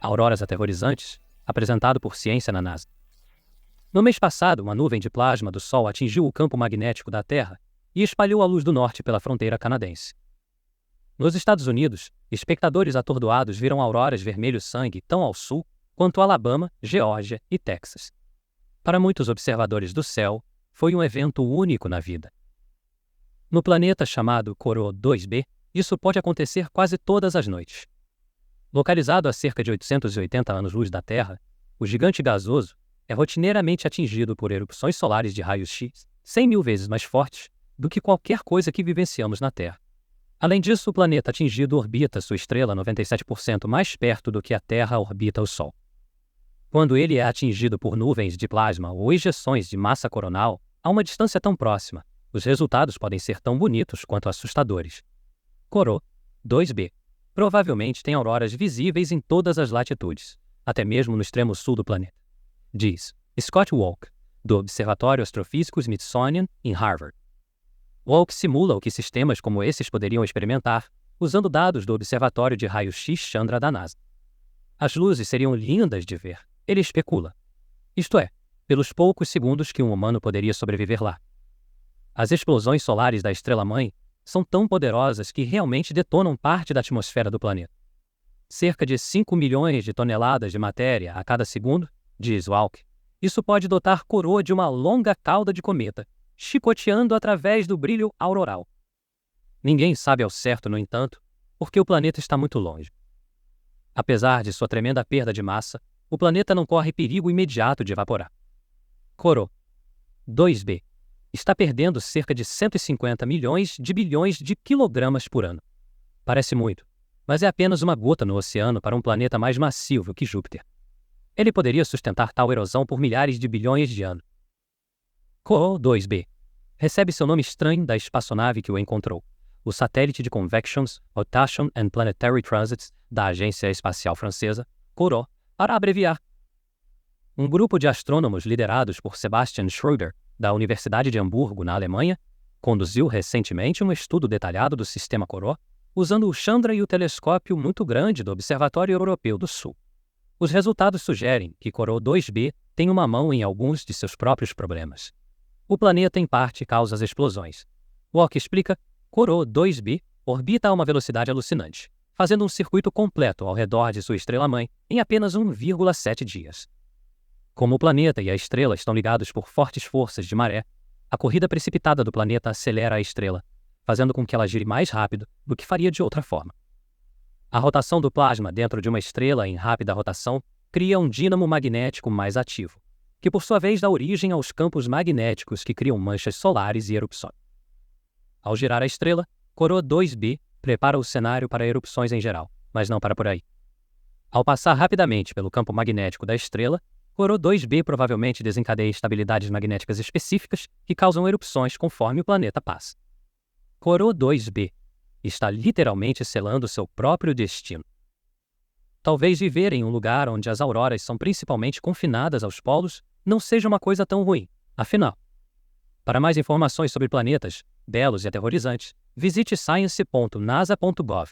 Auroras aterrorizantes, apresentado por ciência na NASA. No mês passado, uma nuvem de plasma do Sol atingiu o campo magnético da Terra e espalhou a luz do norte pela fronteira canadense. Nos Estados Unidos, espectadores atordoados viram auroras vermelho-sangue tão ao sul quanto Alabama, Geórgia e Texas. Para muitos observadores do céu, foi um evento único na vida. No planeta chamado Corot 2b, isso pode acontecer quase todas as noites. Localizado a cerca de 880 anos-luz da Terra, o gigante gasoso é rotineiramente atingido por erupções solares de raios-x 100.000 vezes mais fortes do que qualquer coisa que vivenciamos na Terra. Além disso, o planeta atingido orbita sua estrela 97% mais perto do que a Terra orbita o Sol. Quando ele é atingido por nuvens de plasma ou ejeções de massa coronal a uma distância tão próxima, os resultados podem ser tão bonitos quanto assustadores. Corot 2b provavelmente tem auroras visíveis em todas as latitudes, até mesmo no extremo sul do planeta, diz Scott Walk, do Observatório Astrofísico Smithsonian, em Harvard. Walk simula o que sistemas como esses poderiam experimentar usando dados do Observatório de Raio-X Chandra da NASA. As luzes seriam lindas de ver, ele especula. Isto é, pelos poucos segundos que um humano poderia sobreviver lá. As explosões solares da estrela-mãe são tão poderosas que realmente detonam parte da atmosfera do planeta. Cerca de 5 milhões de toneladas de matéria a cada segundo, diz Walk. Isso pode dotar Corot de uma longa cauda de cometa, chicoteando através do brilho auroral. Ninguém sabe ao certo, no entanto, porque o planeta está muito longe. Apesar de sua tremenda perda de massa, o planeta não corre perigo imediato de evaporar. Corot 2b está perdendo cerca de 150 milhões de bilhões de quilogramas por ano. Parece muito, mas é apenas uma gota no oceano para um planeta mais massivo que Júpiter. Ele poderia sustentar tal erosão por milhares de bilhões de anos. Corot 2b recebe seu nome estranho da espaçonave que o encontrou, o satélite de Convections, Rotation and Planetary Transits da Agência Espacial Francesa, Corot, para abreviar. Um grupo de astrônomos liderados por Sebastian Schröder, da Universidade de Hamburgo, na Alemanha, conduziu recentemente um estudo detalhado do sistema Corot, usando o Chandra e o telescópio muito grande do Observatório Europeu do Sul. Os resultados sugerem que Corot 2b tem uma mão em alguns de seus próprios problemas. O planeta, em parte, causa as explosões. Walk explica, Corot 2b orbita a uma velocidade alucinante, fazendo um circuito completo ao redor de sua estrela-mãe em apenas 1,7 dias. Como o planeta e a estrela estão ligados por fortes forças de maré, a corrida precipitada do planeta acelera a estrela, fazendo com que ela gire mais rápido do que faria de outra forma. A rotação do plasma dentro de uma estrela em rápida rotação cria um dínamo magnético mais ativo, que por sua vez dá origem aos campos magnéticos que criam manchas solares e erupções. Ao girar a estrela, Corot 2b prepara o cenário para erupções em geral, mas não para por aí. Ao passar rapidamente pelo campo magnético da estrela, Corot 2b provavelmente desencadeia estabilidades magnéticas específicas que causam erupções conforme o planeta passa. Corot 2b está literalmente selando seu próprio destino. Talvez viver em um lugar onde as auroras são principalmente confinadas aos polos não seja uma coisa tão ruim, afinal. Para mais informações sobre planetas belos e aterrorizantes, visite science.nasa.gov.